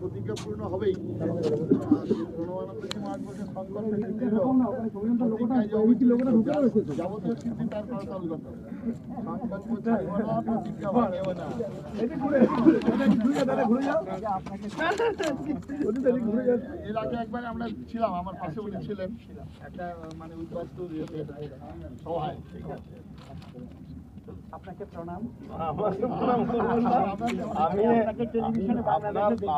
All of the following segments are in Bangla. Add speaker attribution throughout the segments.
Speaker 1: প্রতিজ্ঞা পূর্ণ হবেই। যাবতীয় স্মৃতি তার করা চালু করতে হবে। এর আগে একবার আমরা ছিলাম, আমার পাশে উনি ছিলেন একটা মানে উদ্বাস্তু সভায়। ঠিক আছে,
Speaker 2: আপনাকে প্রণাম।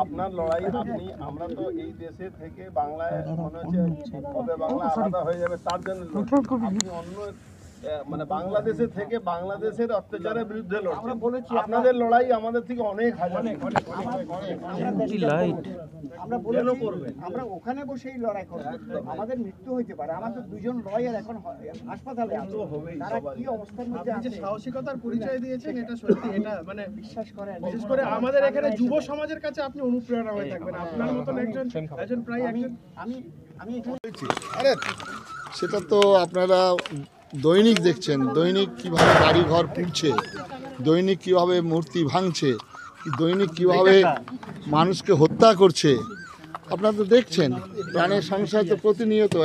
Speaker 3: আপনার লড়াই আপনি, আমরা তো এই দেশে থেকে বাংলায় মনে হচ্ছে কবে বাংলা আলাদা হয়ে যাবে তার জন্য আপনি অন্য মানে বাংলাদেশে থেকে বাংলাদেশের অত্যাচারের বিরুদ্ধে লড়ছেন। আপনাদের লড়াই আমাদের থেকে অনেক হাজার
Speaker 2: আমরা ওখানে বসেই লড়াই করব। আমাদের মৃত্যু হইতে পারে, আমাদের দুজন লয়ার এখন হাসপাতালে আছে, তারা কি অবস্থার মধ্যে আছে।
Speaker 4: সাহসিকতার পরিচয় দিয়েছেন, এটা সত্যি, এটা মানে বিশ্বাস করে, বিশেষ করে আমাদের এখানে যুব সমাজের কাছে আপনি অনুপ্রেরণা হয়ে থাকবেন। আপনার মতন একজন প্রায় একজন
Speaker 2: আমি এখানে
Speaker 1: আরে সেটা তো আপনারা দৈনিক দেখছেন, দৈনিক কিভাবে বাড়ি ঘর পুড়ছে, দৈনিক কিভাবে মূর্তি ভাঙছে, দৈনিক কিভাবে মানুষকে হত্যা করছে, আপনারা তো দেখছেন। প্রাণের সংশয় তো প্রতিনিয়ত,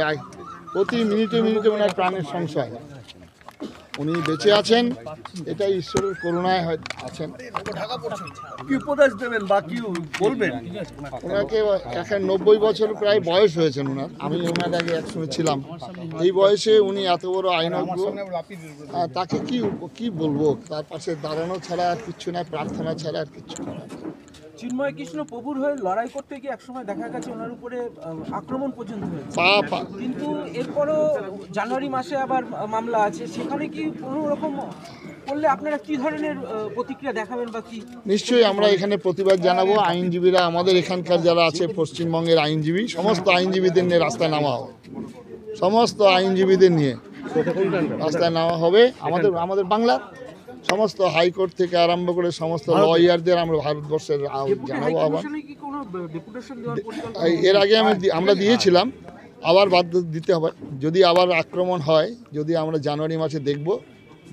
Speaker 1: প্রতি মিনিটে মিনিটে ওনার প্রাণের সংশয়। উনি বেঁচে আছেন, এটা ঈশ্বরের করুণায় আছেন।
Speaker 3: কি উপদেশ দেবেন বা কি বলবেন?
Speaker 1: ওনাকে এখন 90 বছর প্রায় বয়স হয়েছেন ওনার। আমি ওনার আগে একসঙ্গে ছিলাম। এই বয়সে উনি এত বড় আইনজ্ঞ, তাকে কি বলবো? তার পাশে দাঁড়ানো ছাড়া আর কিচ্ছু না, প্রার্থনা ছাড়া আর কিচ্ছু না।
Speaker 5: চিন্ময় কৃষ্ণ প্রভুর হয়ে লড়াই করতে গিয়ে একসময় দেখা গেছে ওনার উপরে আক্রমণ পর্যন্ত হয়েছে, কিন্তু এরপরও জানুয়ারি মাসে আবার মামলা আছে, সেখানে কি কোনো রকম করলে আপনারা কি ধরনের প্রতিক্রিয়া দেখাবেন বা কি?
Speaker 1: নিশ্চয়ই আমরা এখানে প্রতিবাদ জানাবো। আইনজীবীরা আমাদের এখানকার যারা আছে পশ্চিমবঙ্গের আইনজীবী, সমস্ত আইনজীবীদের নিয়ে রাস্তায় নামা হবে, সমস্ত আইনজীবীদের নিয়ে রাস্তায় নামা হবে। আমাদের বাংলার সমস্ত হাইকোর্ট থেকে আরম্ভ করে সমস্ত লয়ারদের আমরা ভারতবর্ষের জানাবো। আবার এর আগে আমরা দিয়েছিলাম, আবার বাধ্য দিতে হবে। যদি আবার আক্রমণ হয়, যদি আমরা জানুয়ারি মাসে দেখব,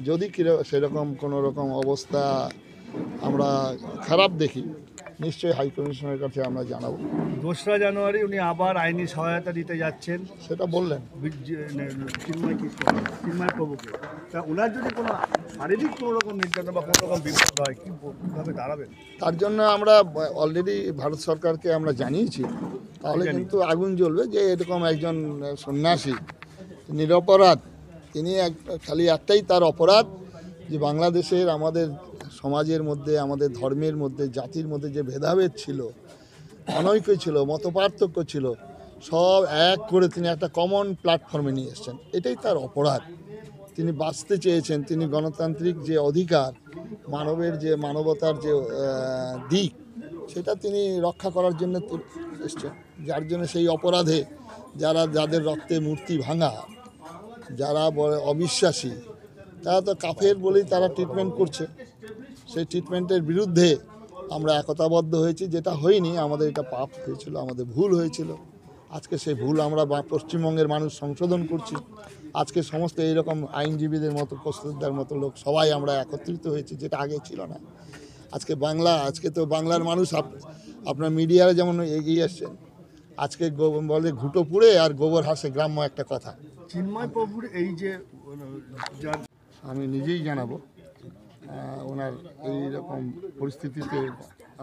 Speaker 1: যদি সেরকম কোনো রকম অবস্থা আমরা খারাপ দেখি, নিশ্চয়ই হাই কমিশনের কাছে আমরা জানাবো।
Speaker 3: 2রা জানুয়ারি উনি আবার আইনি সহায়তা দিতে যাচ্ছেন,
Speaker 1: সেটা বললেন
Speaker 3: চিন্ময় প্রভুকে। তা ওনার যদি কোনো শারীরিক কোনো রকম নির্যাতন বা কোনো রকম বিপদ হয়, কীভাবে দাঁড়াবেন?
Speaker 1: তার জন্য আমরা অলরেডি ভারত সরকারকে আমরা জানিয়েছি। তাহলে কিন্তু আগুন জ্বলবে যে এরকম একজন সন্ন্যাসী নিরপরাধ, তিনি খালি একটাই তার অপরাধ যে বাংলাদেশের আমাদের সমাজের মধ্যে, আমাদের ধর্মের মধ্যে, জাতির মধ্যে যে ভেদাভেদ ছিল, অনৈক্য ছিল, মতপার্থক্য ছিল, সব এক করে তিনি একটা কমন প্ল্যাটফর্মে নিয়ে এসেছেন। এটাই তার অপরাধ। তিনি বাঁচতে চেয়েছেন, তিনি গণতান্ত্রিক যে অধিকার, মানবের যে মানবতার যে দিক, সেটা তিনি রক্ষা করার জন্য এসছেন। যার জন্য সেই অপরাধে যাদের রক্তে মূর্তি ভাঙা, যারা অবিশ্বাসী, তারা তো কাফের বলেই তারা ট্রিটমেন্ট করছে। সেই ট্রিটমেন্টের বিরুদ্ধে আমরা একতাবদ্ধ হয়েছি। যেটা হয়নি, আমাদের এটা পাপ হয়েছিল, আমাদের ভুল হয়েছিল। আজকে সেই ভুল আমরা পশ্চিমবঙ্গের মানুষ সংশোধন করছি। আজকে সমস্ত এইরকম আইনজীবীদের মতো, কৌশলদার মতো লোক সবাই আমরা একত্রিত হয়েছি, যেটা আগে ছিল না। আজকে তো বাংলার মানুষ আপনার মিডিয়ায় যেমন এগিয়ে আসছেন। আজকে বলে ঘুঁটো পুড়ে আর গোবর হাসে, গ্রাম্য একটা কথা।
Speaker 3: চিন্ময় প্রভুর এই যে
Speaker 1: আমি নিজেই জানাবো ওনার এইরকম পরিস্থিতিতে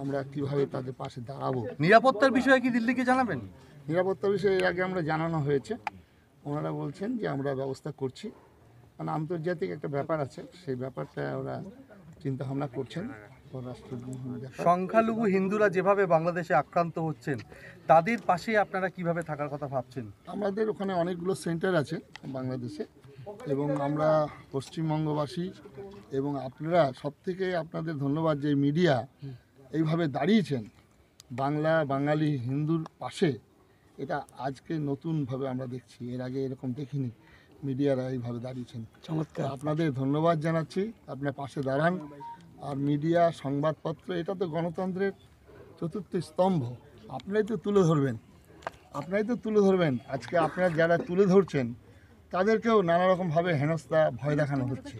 Speaker 1: আমরা কিভাবে তাদের পাশে দাঁড়াবো।
Speaker 3: নিরাপত্তার বিষয়ে কি দিল্লিকে জানাবেন?
Speaker 1: নিরাপত্তার বিষয়ে এর আগে আমরা জানানো হয়েছে। ওনারা বলছেন যে আমরা ব্যবস্থা করছি, কারণ আন্তর্জাতিক একটা ব্যাপার আছে, সেই ব্যাপারটা ওরা চিন্তাভাবনা করছেন।
Speaker 6: সংখ্যালঘু হিন্দুরা যেভাবে বাংলাদেশে আক্রান্ত হচ্ছেন, তাদের পাশে আপনারা কিভাবে থাকার কথা ভাবছেন?
Speaker 1: আমাদের ওখানে অনেকগুলো সেন্টার আছে বাংলাদেশে, এবং আমরা পশ্চিমবঙ্গবাসী এবং আপনারা সবথেকে আপনাদের ধন্যবাদ যে মিডিয়া এইভাবে দাঁড়িয়েছেন বাঙালি হিন্দুর পাশে। এটা আজকে নতুনভাবে আমরা দেখছি, এর আগে এরকম দেখিনি। মিডিয়ারা এইভাবে দাঁড়িয়েছেন, চমৎকার। আপনাদের ধন্যবাদ জানাচ্ছি, আপনার পাশে দাঁড়ান। আর মিডিয়া, সংবাদপত্র, এটা তো গণতন্ত্রের চতুর্থ স্তম্ভ। আপনারাই তো তুলে ধরবেন। আজকে আপনারা যারা তুলে ধরছেন তাদেরকেও নানা রকমভাবে হেনস্থা, ভয় দেখানো হচ্ছে।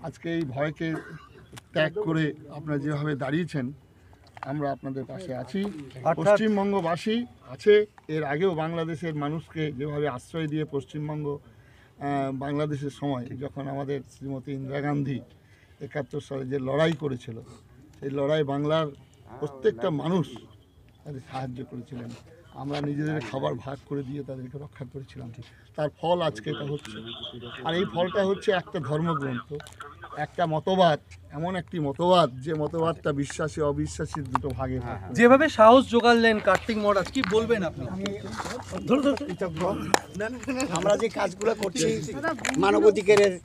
Speaker 1: আজকে এই ভয়কে ত্যাগ করে আপনারা যেভাবে দাঁড়িয়েছেন, আমরা আপনাদের পাশে আছি।
Speaker 6: অর্থাৎ-
Speaker 1: পশ্চিমবঙ্গবাসী আছে, এর আগেও বাংলাদেশের মানুষকে যেভাবে আশ্রয় দিয়ে পশ্চিমবঙ্গ বাংলাদেশের সময় যখন আমাদের শ্রীমতী ইন্দিরা গান্ধী 71 সালে যে লড়াই করেছিল, সেই লড়াই বাংলার প্রত্যেকটা মানুষ তাদের সাহায্য করেছিলেন। আমরা নিজেদের খাবার ভাগ করে দিয়ে তাদেরকে রক্ষা করেছিলাম। তার ফল আজকে এটা হচ্ছে। আর এই ফলটা হচ্ছে একটা ধর্মগ্রন্থ, একটা মতবাদ, এমন একটি মতবাদ যে মতবাদটা বিশ্বাসী অবিশ্বাসীর দুটো ভাগে ভাগ।
Speaker 6: যেভাবে সাহস জোগালেন কার্তিক মহারাজ, কি বলবেন আপনি?
Speaker 2: কৃতজ্ঞ। আমরা যে কাজগুলো করছি মানবাধিকারের